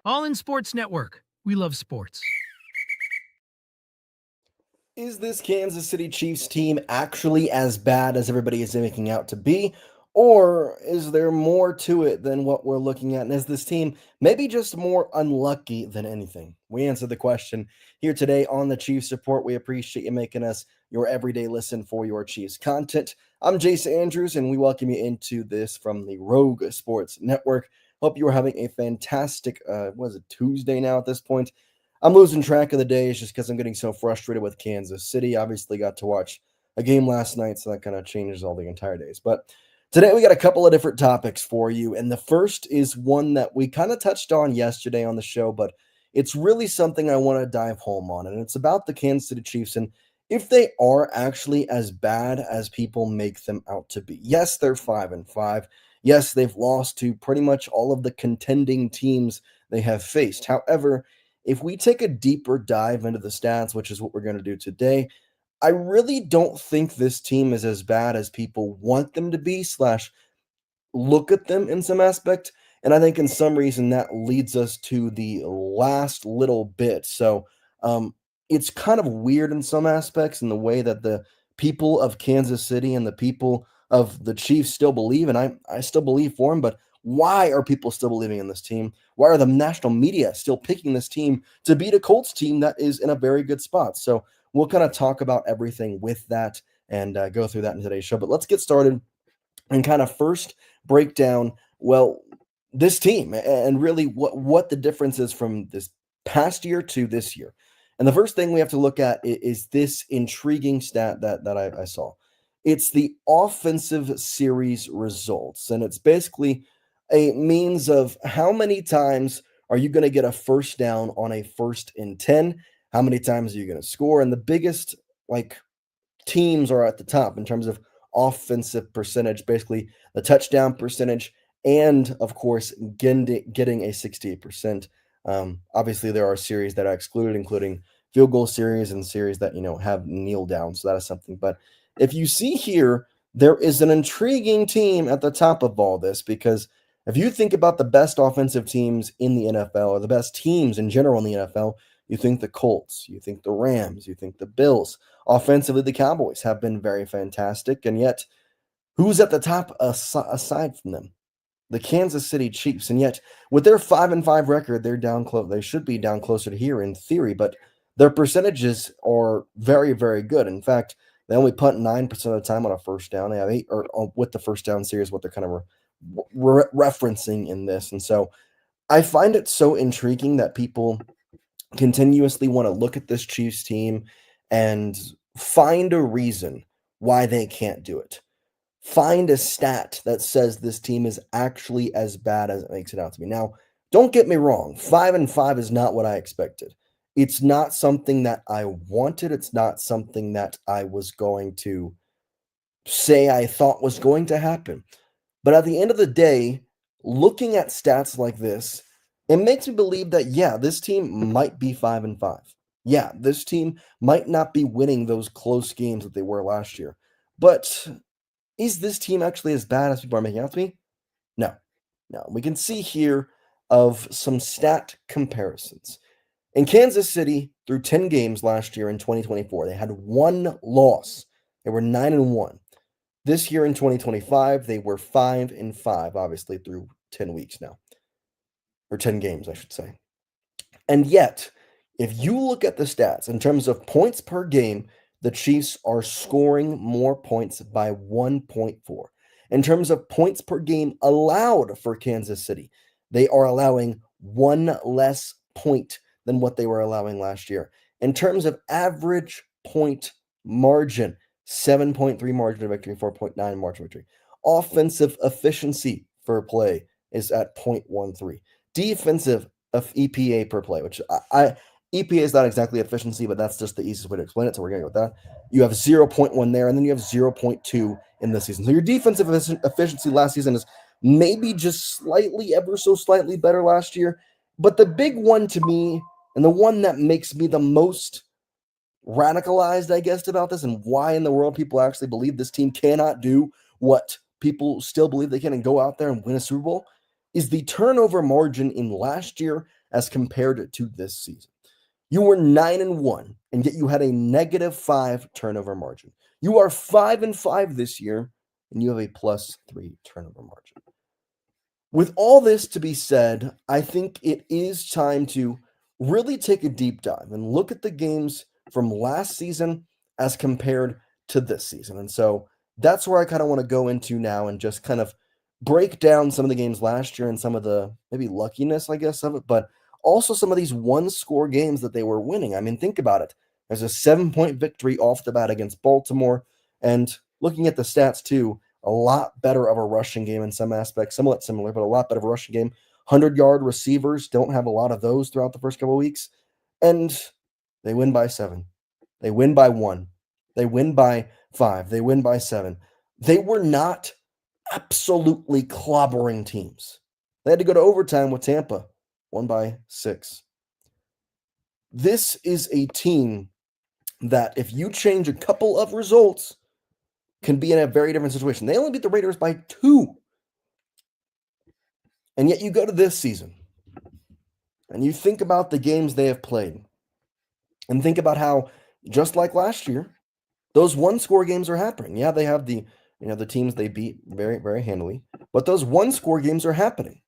All in Sports Network. We love sports. Is this Kansas City Chiefs team actually as bad as everybody is making out to be? Or is there more to it than what we're looking at? And is this team maybe just more unlucky than anything? We answered the question here today on the Chiefs Report. We appreciate you making us your everyday listen for your Chiefs content. I'm Jason Andrews, and we welcome you into this from the Rogue Sports Network. Hope you are having a fantastic, was it Tuesday now at this point? I'm losing track of the days just because I'm getting so frustrated with Kansas City. Obviously, got to watch a game last night, so that kind of changes all the entire days. But today, we got a couple of different topics for you. And the first is one that we kind of touched on yesterday on the show, but it's really something I want to dive home on. And it's about the Kansas City Chiefs and if they are actually as bad as people make them out to be. Yes, they're 5-5. Yes, they've lost to pretty much all of the contending teams they have faced. However, if we take a deeper dive into the stats, which is what we're going to do today, I really don't think this team is as bad as people want them to be, slash, look at them in some aspect. And I think in some reason that leads us to the last little bit. So it's kind of weird in some aspects in the way that the people of Kansas City and the people of the Chiefs still believe, and I still believe for them, but why are people still believing in this team? Why are the national media still picking this team to beat a Colts team that is in a very good spot? So we'll kind of talk about everything with that and go through that in today's show. But let's get started and kind of first break down, well, this team and really what the difference is from this past year to this year. And the first thing we have to look at is this intriguing stat that I saw. It's the offensive series results, and it's basically a means of how many times are you going to get a first down on a 1st and 10? How many times are you going to score? And the biggest like teams are at the top in terms of offensive percentage, basically the touchdown percentage, and of course, getting a 68%. Obviously, there are series that are excluded, including field goal series and series that have kneel down. So that is something. But if you see here, there is an intriguing team at the top of all this because if you think about the best offensive teams in the NFL or the best teams in general in the NFL, you think the Colts, you think the Rams, you think the Bills. Offensively, the Cowboys have been very fantastic, and yet who's at the top aside from them? The Kansas City Chiefs, and yet with their 5-5 record, they're down close. They should be down closer to here in theory, but their percentages are very, very good. In fact, they only punt 9% of the time on a first down. They have 8, or with the first down series, what they're kind of referencing in this, and so I find it so intriguing that people continuously want to look at this Chiefs team and find a reason why they can't do it. Find a stat that says this team is actually as bad as it makes it out to be. Now, don't get me wrong, 5-5 is not what I expected. It's not something that I wanted. It's not something that I was going to say I thought was going to happen. But at the end of the day, looking at stats like this, it makes me believe that, yeah, this team might be 5-5. Yeah, this team might not be winning those close games that they were last year. But is this team actually as bad as people are making out to be? No. No. We can see here of some stat comparisons. In Kansas City, through 10 games last year in 2024, they had one loss. They were 9-1. This year in 2025, they were 5-5, obviously, through 10 weeks now, or 10 games, I should say. And yet, if you look at the stats in terms of points per game, the Chiefs are scoring more points by 1.4. In terms of points per game allowed for Kansas City, they are allowing one less point than what they were allowing last year. In terms of average point margin, 7.3 margin of victory, 4.9 margin of victory. Offensive efficiency per play is at 0.13. Defensive of EPA per play, which EPA is not exactly efficiency, but that's just the easiest way to explain it. So we're going to go with that. You have 0.1 there, and then you have 0.2 in this season. So your defensive efficiency last season is maybe just slightly, ever so slightly better last year. But the big one to me, and the one that makes me the most radicalized, I guess, about this, and why in the world people actually believe this team cannot do what people still believe they can and go out there and win a Super Bowl, is the turnover margin in last year as compared to this season. You were 9-1, and yet you had a -5 turnover margin. You are 5-5 this year, and you have a +3 turnover margin. With all this to be said, I think it is time to really take a deep dive and look at the games from last season as compared to this season. And so that's where I kind of want to go into now and just kind of break down some of the games last year and some of the maybe luckiness, I guess, of it, but also some of these one score games that they were winning. I mean, think about it. There's a 7-point victory off the bat against Baltimore. And looking at the stats too, a lot better of a rushing game in some aspects, somewhat similar, but a lot better of a rushing game. 100-yard receivers don't have a lot of those throughout the first couple of weeks. And they win by 7. They win by 1. They win by 5. They win by 7. They were not absolutely clobbering teams. They had to go to overtime with Tampa, won by 6. This is a team that if you change a couple of results, can be in a very different situation. They only beat the Raiders by 2. And yet you go to this season and you think about the games they have played and think about how, just like last year, those one-score games are happening. Yeah, they have the teams they beat very, very handily, but those one-score games are happening.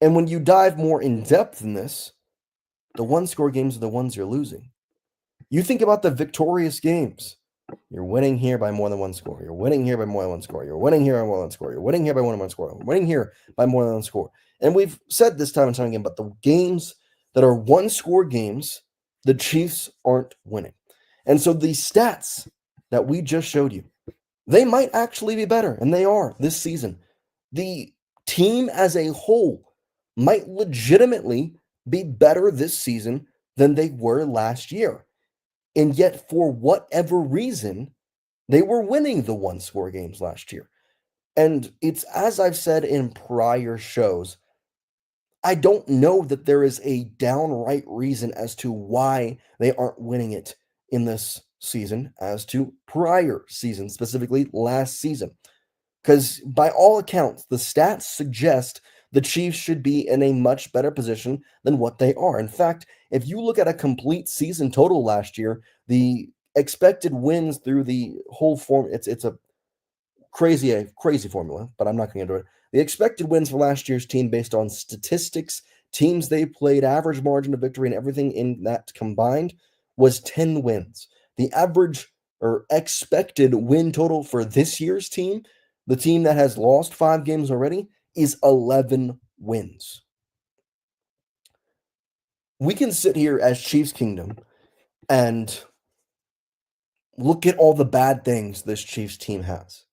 And when you dive more in depth in this, the one-score games are the ones you're losing. You think about the victorious games. You're winning here by more than one score. You're winning here by more than one score. You're winning here by more than one score. You're winning here by more than one score. You're winning here by more than one score. And we've said this time and time again, but the games that are one-score games, the Chiefs aren't winning. And so the stats that we just showed you, they might actually be better, and they are this season. The team as a whole might legitimately be better this season than they were last year. And yet, for whatever reason, they were winning the one-score games last year. And it's, as I've said in prior shows, I don't know that there is a downright reason as to why they aren't winning it in this season as to prior seasons, specifically last season. Because by all accounts, the stats suggest the Chiefs should be in a much better position than what they are. In fact, if you look at a complete season total last year, the expected wins through the whole form, it's a crazy formula, but I'm not going to into it. The expected wins for last year's team based on statistics, teams they played, average margin of victory, and everything in that combined was 10 wins. The average or expected win total for this year's team, the team that has lost 5 games already, is 11 wins. We can sit here as Chiefs Kingdom and look at all the bad things this Chiefs team has,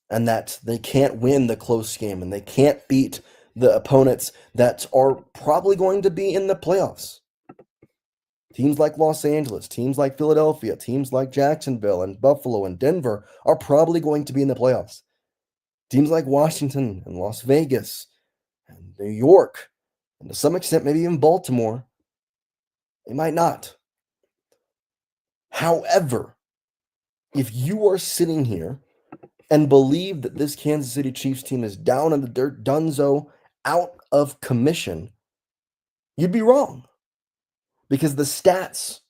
and that they can't win the close game and they can't beat the opponents that are probably going to be in the playoffs. Teams like Los Angeles, teams like Philadelphia, teams like Jacksonville and Buffalo and Denver are probably going to be in the playoffs. Teams like Washington and Las Vegas and New York, and to some extent maybe even Baltimore, they might not. However, if you are sitting here and believe that this Kansas City Chiefs team is down in the dirt, dunzo, out of commission, you'd be wrong. Because the stats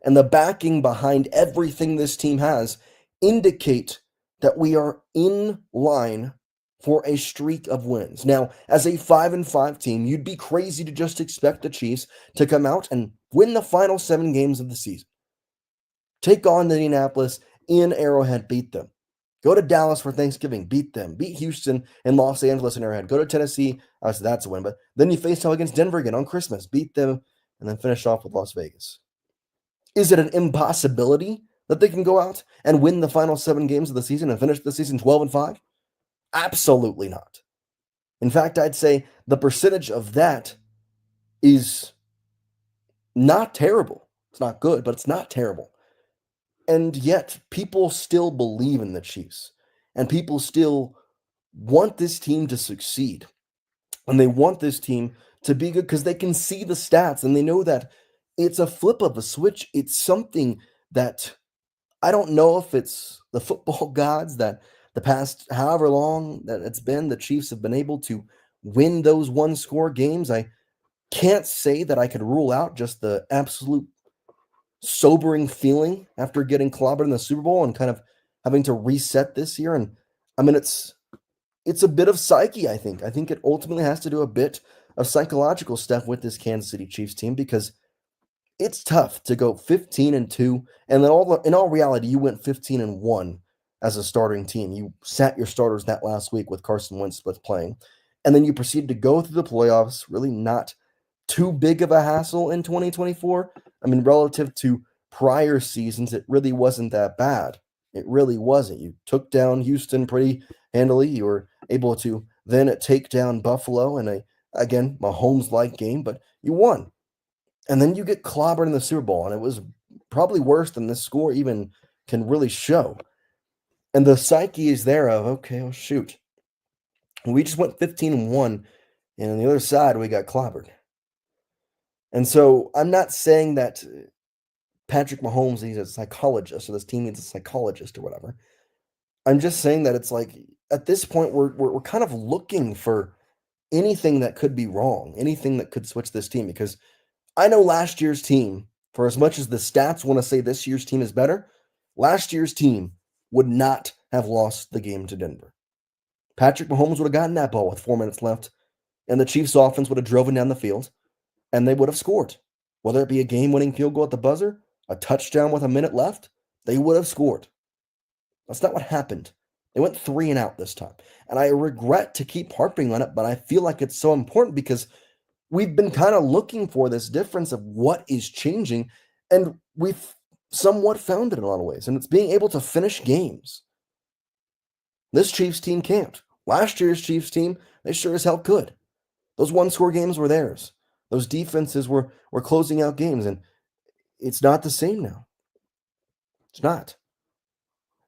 and the backing behind everything this team has indicate that we are in line for a streak of wins. Now, as a 5-5 team, you'd be crazy to just expect the Chiefs to come out and win the final 7 games of the season. Take on Indianapolis in Arrowhead, beat them. Go to Dallas for Thanksgiving, beat them. Beat Houston and Los Angeles in Arrowhead. Go to Tennessee, obviously that's a win, but then you face them against Denver again on Christmas, beat them, and then finish off with Las Vegas. Is it an impossibility that they can go out and win the final 7 games of the season and finish the season 12-5? Absolutely not. In fact, I'd say the percentage of that is not terrible. It's not good, but it's not terrible. And yet, people still believe in the Chiefs. And people still want this team to succeed. And they want this team to be good because they can see the stats and they know that it's a flip of a switch. It's something that I don't know if it's the football gods that the past however long that it's been, the Chiefs have been able to win those one-score games. I can't say that I could rule out just the absolute sobering feeling after getting clobbered in the Super Bowl and kind of having to reset this year. And I mean, it's a bit of psyche, I think. I think it ultimately has to do a bit of psychological stuff with this Kansas City Chiefs team, because it's tough to go 15-2, and then in all reality, you went 15-1 as a starting team. You sat your starters that last week with Carson Wentz playing, and then you proceeded to go through the playoffs, really not too big of a hassle in 2024. I mean, relative to prior seasons, it really wasn't that bad. It really wasn't. You took down Houston pretty handily. You were able to then take down Buffalo in again, Mahomes-like game, but you won. And then you get clobbered in the Super Bowl, and it was probably worse than this score even can really show. And the psyche is there of, okay, well, shoot. We just went 15-1, and on the other side, we got clobbered. And so I'm not saying that Patrick Mahomes needs a psychologist, or this team needs a psychologist or whatever. I'm just saying that it's like, at this point, we're kind of looking for anything that could be wrong, anything that could switch this team, because I know last year's team, for as much as the stats want to say this year's team is better, last year's team would not have lost the game to Denver. Patrick Mahomes would have gotten that ball with 4 minutes left, and the Chiefs' offense would have driven down the field, and they would have scored. Whether it be a game-winning field goal at the buzzer, a touchdown with a minute left, they would have scored. That's not what happened. They went 3 and out this time. And I regret to keep harping on it, but I feel like it's so important because we've been kind of looking for this difference of what is changing, and we've somewhat found it in a lot of ways, and it's being able to finish games. This Chiefs team can't. Last year's Chiefs team, they sure as hell could. Those one-score games were theirs. Those defenses were closing out games, and it's not the same now. It's not.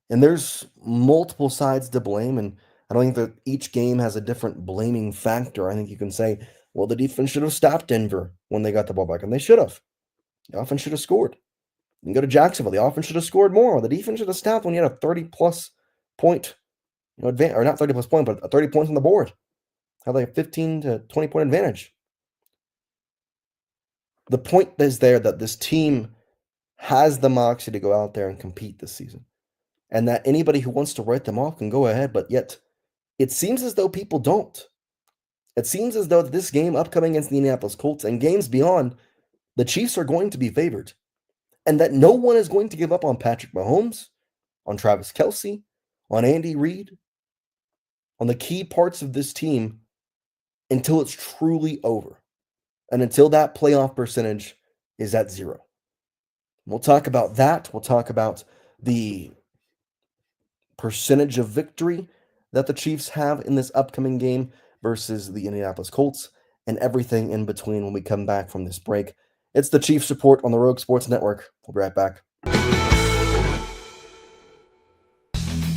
And there's multiple sides to blame, and I don't think that each game has a different blaming factor. I think you can say, well, the defense should have stopped Denver when they got the ball back, and they should have. The offense should have scored. You can go to Jacksonville. The offense should have scored more. The defense should have stopped when you had a 30-plus point advantage, or not 30-plus point, but 30 points on the board. Have like a 15 to 20-point advantage. The point is there that this team has the moxie to go out there and compete this season, and that anybody who wants to write them off can go ahead, but yet it seems as though people don't. It seems as though this game upcoming against the Indianapolis Colts and games beyond, the Chiefs are going to be favored, and that no one is going to give up on Patrick Mahomes, on Travis Kelce, on Andy Reid, on the key parts of this team until it's truly over, and until that playoff percentage is at 0. We'll talk about that. We'll talk about the percentage of victory that the Chiefs have in this upcoming game versus the Indianapolis Colts, and everything in between when we come back from this break. It's the Chiefs Report on the Rogue Sports Network. We'll be right back.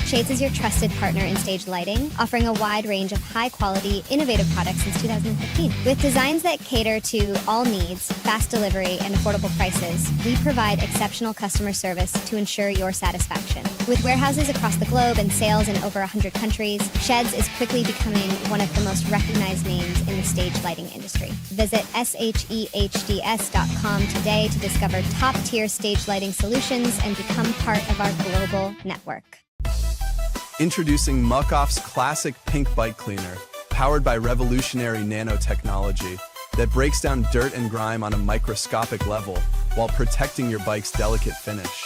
Shades is your trusted partner in stage lighting, offering a wide range of high-quality, innovative products since 2015. With designs that cater to all needs, fast delivery, and affordable prices, we provide exceptional customer service to ensure your satisfaction. With warehouses across the globe and sales in over 100 countries, Sheds is quickly becoming one of the most recognized names in the stage lighting industry. Visit shehds.com today to discover top-tier stage lighting solutions and become part of our global network. Introducing Muc-Off's classic pink bike cleaner, powered by revolutionary nanotechnology that breaks down dirt and grime on a microscopic level while protecting your bike's delicate finish.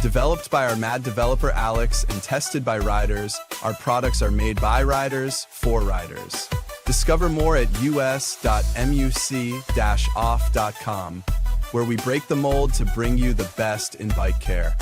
Developed by our mad developer Alex and tested by riders, our products are made by riders for riders. Discover more at us.muc-off.com, where we break the mold to bring you the best in bike care.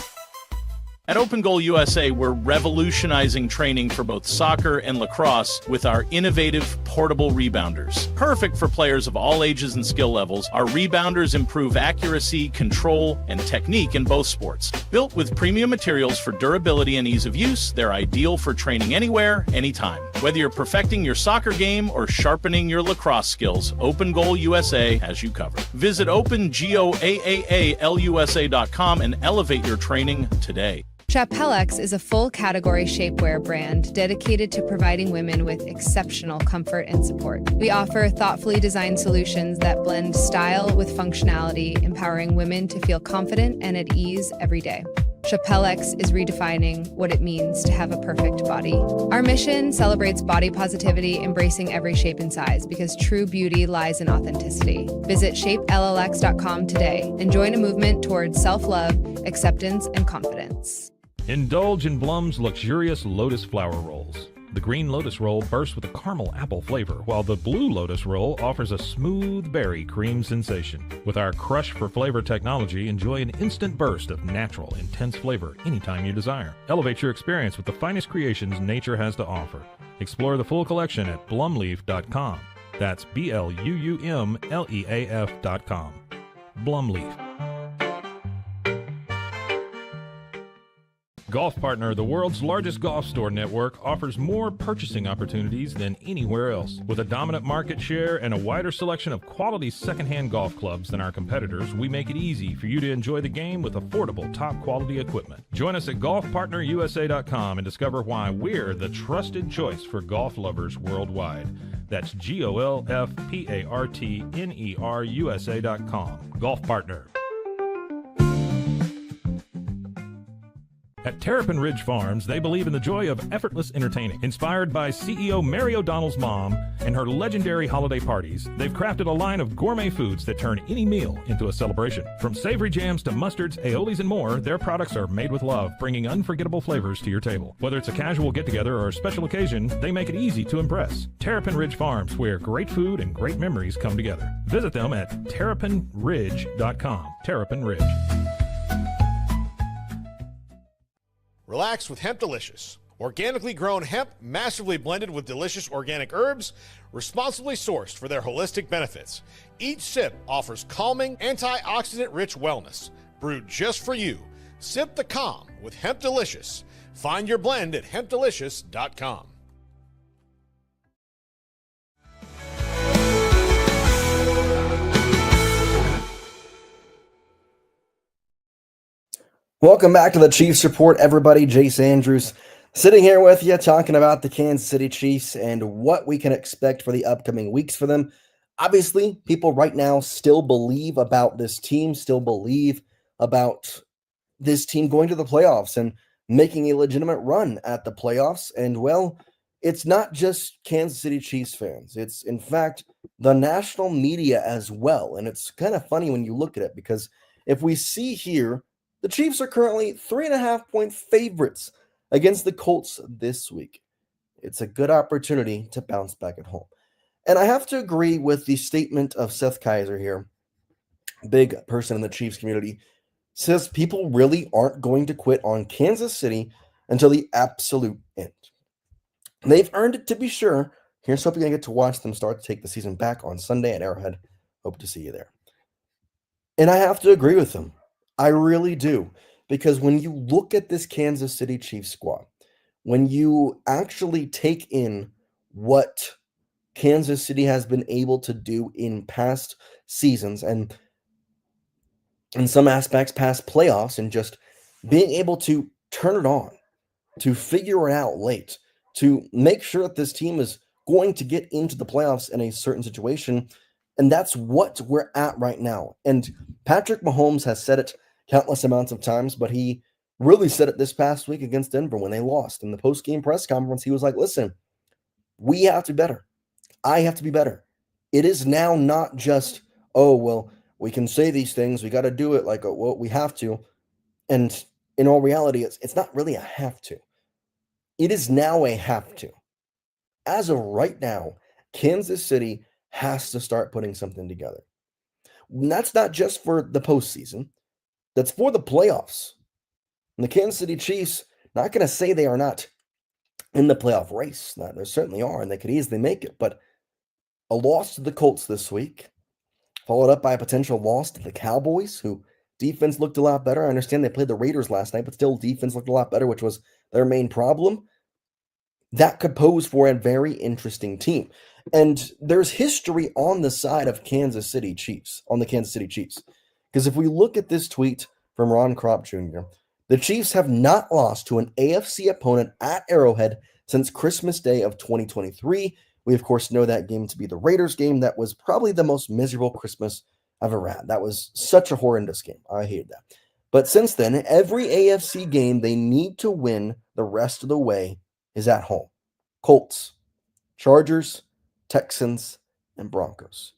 At Open Goal USA, we're revolutionizing training for both soccer and lacrosse with our innovative portable rebounders. Perfect for players of all ages and skill levels, our rebounders improve accuracy, control, and technique in both sports. Built with premium materials for durability and ease of use, they're ideal for training anywhere, anytime. Whether you're perfecting your soccer game or sharpening your lacrosse skills, Open Goal USA has you covered. Visit OpenGoalUSA.com and elevate your training today. Chappellex is a full category shapewear brand dedicated to providing women with exceptional comfort and support. We offer thoughtfully designed solutions that blend style with functionality, empowering women to feel confident and at ease every day. Chappellex is redefining what it means to have a perfect body. Our mission celebrates body positivity, embracing every shape and size, because true beauty lies in authenticity. Visit shapellx.com today and join a movement towards self-love, acceptance, and confidence. Indulge in Blum's luxurious Lotus Flower Rolls. The green Lotus Roll bursts with a caramel apple flavor, while the blue Lotus Roll offers a smooth berry cream sensation. With our Crush for Flavor technology, enjoy an instant burst of natural, intense flavor anytime you desire. Elevate your experience with the finest creations nature has to offer. Explore the full collection at blumleaf.com. That's BLUUMLEAF.com. Blumleaf. Golf Partner, the world's largest golf store network, offers more purchasing opportunities than anywhere else. With a dominant market share and a wider selection of quality secondhand golf clubs than our competitors, we make it easy for you to enjoy the game with affordable, top-quality equipment. Join us at golfpartnerusa.com and discover why we're the trusted choice for golf lovers worldwide. That's GOLFPARTNERUSA.com. Golf Partner. At Terrapin Ridge Farms, they believe in the joy of effortless entertaining. Inspired by CEO Mary O'Donnell's mom and her legendary holiday parties, they've crafted a line of gourmet foods that turn any meal into a celebration. From savory jams to mustards, aiolis, and more, their products are made with love, bringing unforgettable flavors to your table. Whether it's a casual get-together or a special occasion, they make it easy to impress. Terrapin Ridge Farms, where great food and great memories come together. Visit them at terrapinridge.com. Terrapin Ridge. Relax with Hemp Delicious. Organically grown hemp, massively blended with delicious organic herbs, responsibly sourced for their holistic benefits. Each sip offers calming, antioxidant-rich wellness. Brewed just for you. Sip the calm with Hemp Delicious. Find your blend at hempdelicious.com. Welcome back to the Chiefs Report, everybody. Jace Andrews sitting here with you, talking about the Kansas City Chiefs and what we can expect for the upcoming weeks for them. Obviously, people right now still believe about this team, still believe about this team going to the playoffs and making a legitimate run at the playoffs. And, well, it's not just Kansas City Chiefs fans. It's, in fact, the national media as well. And it's kind of funny when you look at it, because if we see here, the Chiefs are currently 3.5-point favorites against the Colts this week. It's a good opportunity to bounce back at home. And I have to agree with the statement of Seth Kaiser here, big person in the Chiefs community, says people really aren't going to quit on Kansas City until the absolute end. They've earned it, to be sure. Here's hoping I get to watch them start to take the season back on Sunday at Arrowhead. Hope to see you there. And I have to agree with them. I really do, because when you look at this Kansas City Chiefs squad, when you actually take in what Kansas City has been able to do in past seasons and in some aspects past playoffs, and just being able to turn it on, to figure it out late, to make sure that this team is going to get into the playoffs in a certain situation, and that's what we're at right now. And Patrick Mahomes has said it countless amounts of times, but he really said it this past week against Denver when they lost. In the post-game press conference, he was like, listen, we have to be better. I have to be better. It is now not just, oh, well, we can say these things. We got to do it like, well, we have to. And in all reality, it's not really a have to. It is now a have to. As of right now, Kansas City has to start putting something together. And that's not just for the postseason. That's for the playoffs. And the Kansas City Chiefs, not going to say they are not in the playoff race. Now, they certainly are, and they could easily make it. But a loss to the Colts this week, followed up by a potential loss to the Cowboys, who defense looked a lot better. I understand they played the Raiders last night, but still defense looked a lot better, which was their main problem. That could pose for a very interesting team. And there's history on the side of Kansas City Chiefs, on the Kansas City Chiefs. Because if we look at this tweet from Ron Kropp Jr., The Chiefs have not lost to an AFC opponent at Arrowhead since Christmas Day of 2023. We, of course, know that game to be the Raiders game. That was probably the most miserable Christmas I've ever had. That was such a horrendous game. I hated that. But since then, every AFC game they need to win the rest of the way is at home. Colts, Chargers, Texans, and Broncos.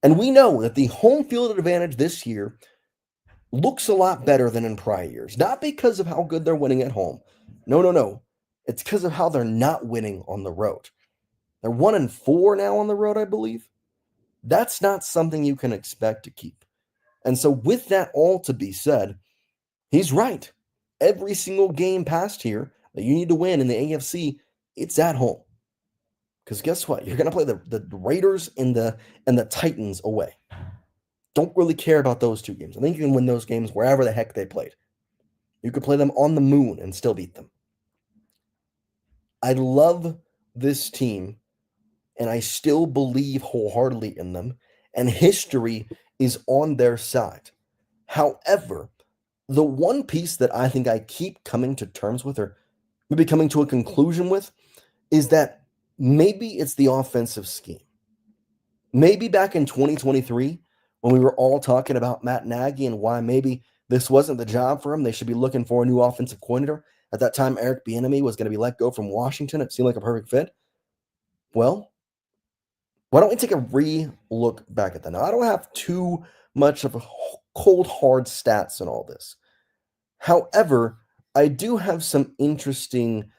And we know that the home field advantage this year looks a lot better than in prior years. Not because of how good they're winning at home. No. It's because of how they're not winning on the road. They're 1-4 now on the road, I believe. That's not something you can expect to keep. And so with that all to be said, he's right. Every single game past here that you need to win in the AFC, it's at home. Because guess what? You're going to play the Raiders and the Titans away. Don't really care about those two games. I think you can win those games wherever the heck they played. You could play them on the moon and still beat them. I love this team, and I still believe wholeheartedly in them, and history is on their side. However, the one piece that I think I keep coming to terms with, or maybe coming to a conclusion with, is that maybe it's the offensive scheme. Maybe back in 2023, when we were all talking about Matt Nagy and why maybe this wasn't the job for him, they should be looking for a new offensive coordinator. At that time, Eric Bieniemy was going to be let go from Washington. It seemed like a perfect fit. Well, why don't we take a re-look back at that? Now, I don't have too much of a cold, hard stats in all this. However, I do have some interesting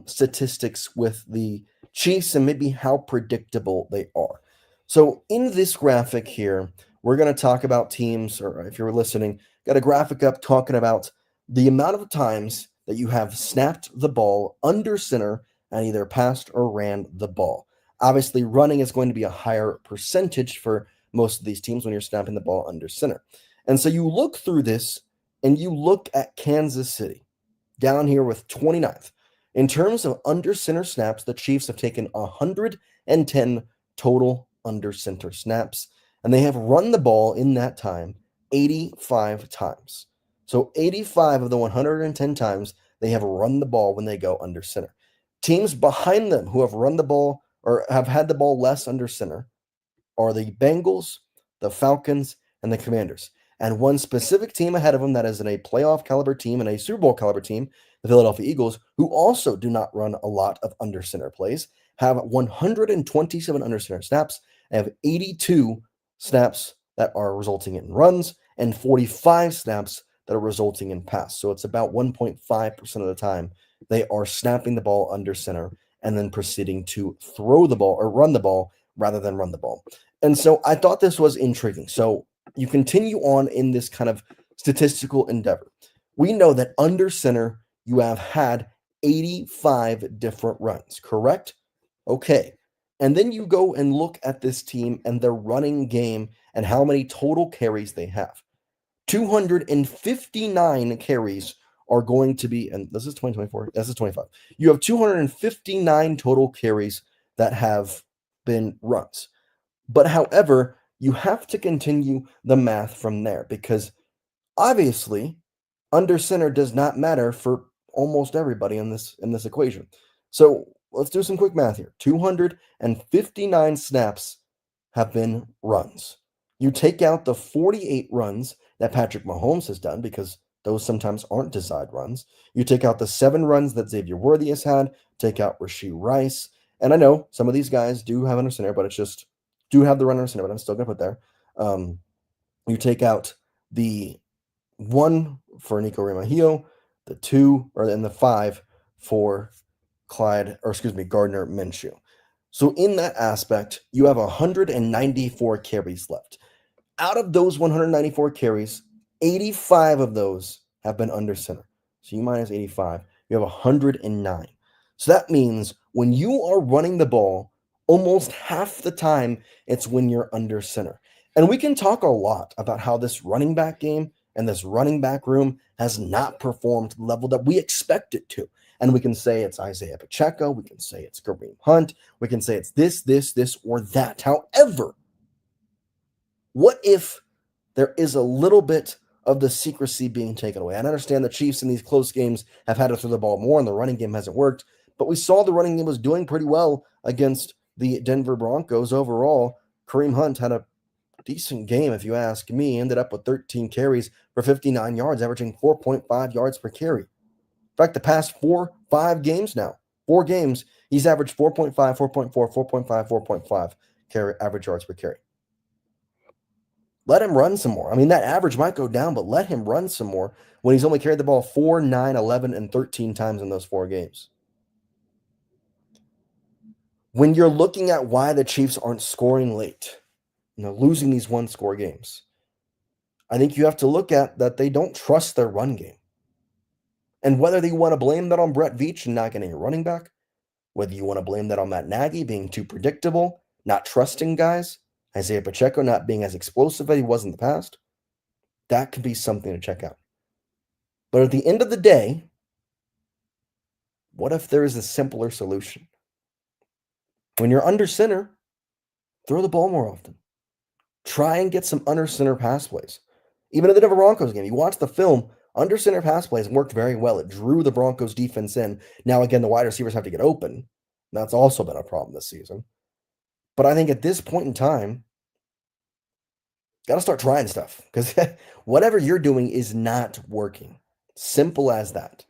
statistics with the Chiefs and maybe how predictable they are. So in this graphic here, we're going to talk about teams, or if you're listening, got a graphic up talking about the amount of times that you have snapped the ball under center and either passed or ran the ball. Obviously, running is going to be a higher percentage for most of these teams when you're snapping the ball under center. And so you look through this and you look at Kansas City down here with 29th. In terms of under center snaps, the Chiefs have taken 110 total under center snaps, and they have run the ball in that time 85 times. So 85 of the 110 times they have run the ball when they go under center. Teams behind them who have run the ball or have had the ball less under center are the Bengals, the Falcons, and the Commanders. And one specific team ahead of them that is in a playoff caliber team and a Super Bowl caliber team, the Philadelphia Eagles, who also do not run a lot of under center plays, have 127 under center snaps and have 82 snaps that are resulting in runs and 45 snaps that are resulting in pass. So it's about 1.5% of the time they are snapping the ball under center and then proceeding to throw the ball or run the ball rather than run the ball. And so I thought this was intriguing. So you continue on in this kind of statistical endeavor. We know that under center, you have had 85 different runs, correct? Okay. And then you go and look at this team and their running game and how many total carries they have. 259 carries are going to be, and this is 2024, this is 25. You have 259 total carries that have been runs. But however, you have to continue the math from there because obviously under center does not matter for almost everybody in this equation. So let's do some quick math here. 259 snaps have been runs. You take out the 48 runs that Patrick Mahomes has done because those sometimes aren't design runs. You take out the 7 runs that Xavier Worthy has had, take out Rashee Rice. And I know some of these guys do have under center, but it's just do have the runner under center, but I'm still going to put there. You take out the 1 for Nico Remahio, the 2, or then the 5 for Gardner Minshew. So in that aspect, you have 194 carries left. Out of those 194 carries, 85 of those have been under center. So you minus 85, you have 109. So that means when you are running the ball, almost half the time it's when you're under center. And we can talk a lot about how this running back game and this running back room has not performed the level that we expect it to. And we can say it's Isaiah Pacheco. We can say it's Kareem Hunt. We can say it's this, or that. However, what if there is a little bit of the secrecy being taken away. I understand the Chiefs in these close games have had to throw the ball more and the running game hasn't worked, but we saw the running game was doing pretty well against the Denver Broncos. Overall, Kareem Hunt had a decent game, if you ask me. Ended up with 13 carries for 59 yards, averaging 4.5 yards per carry. In fact, the past 4 games, he's averaged 4.5, 4.4, 4.5, 4.5 carry average yards per carry. Let him run some more. I mean, that average might go down, but let him run some more when he's only carried the ball 4, 9, 11, and 13 times in those 4 games. When you're looking at why the Chiefs aren't scoring late, losing these one-score games, I think you have to look at that they don't trust their run game. And whether you want to blame that on Brett Veach and not getting a running back, whether you want to blame that on Matt Nagy being too predictable, not trusting guys, Isaiah Pacheco not being as explosive as he was in the past, that could be something to check out. But at the end of the day, what if there is a simpler solution? When you're under center, throw the ball more often. Try and get some under center pass plays. Even in the Denver Broncos game, you watch the film, under center pass plays worked very well. It drew the Broncos defense in. Now, again, the wide receivers have to get open. That's also been a problem this season. But I think at this point in time, got to start trying stuff because whatever you're doing is not working. Simple as that.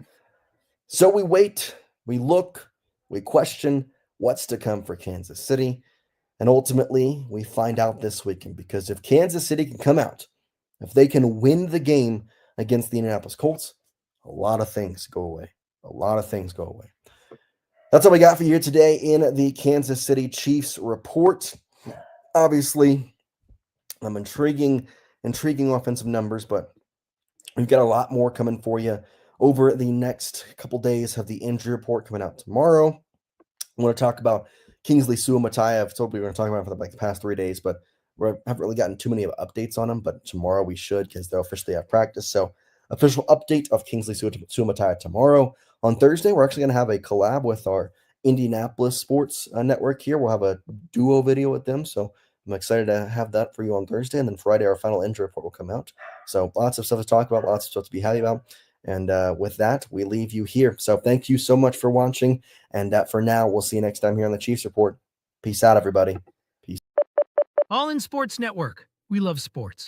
So we wait, we look, we question what's to come for Kansas City. And ultimately, we find out this weekend, because if Kansas City can come out, if they can win the game against the Indianapolis Colts, a lot of things go away. A lot of things go away. That's all we got for you today in the Kansas City Chiefs report. Obviously, intriguing offensive numbers, but we've got a lot more coming for you over the next couple days. Have the injury report coming out tomorrow. I want to talk about Kingsley Suamataia. I've told you we're going to talk about him for the past 3 days, but we haven't really gotten too many updates on him. But tomorrow we should, because they'll officially have practice. So, official update of Kingsley Suamataia tomorrow. On Thursday, we're actually going to have a collab with our Indianapolis Sports Network here. We'll have a duo video with them. So, I'm excited to have that for you on Thursday. And then Friday, our final injury report will come out. So, lots of stuff to talk about, lots of stuff to be happy about. And with that, we leave you here. So thank you so much for watching. And for now, we'll see you next time here on the Chiefs Report. Peace out, everybody. Peace. All in Sports Network. We love sports.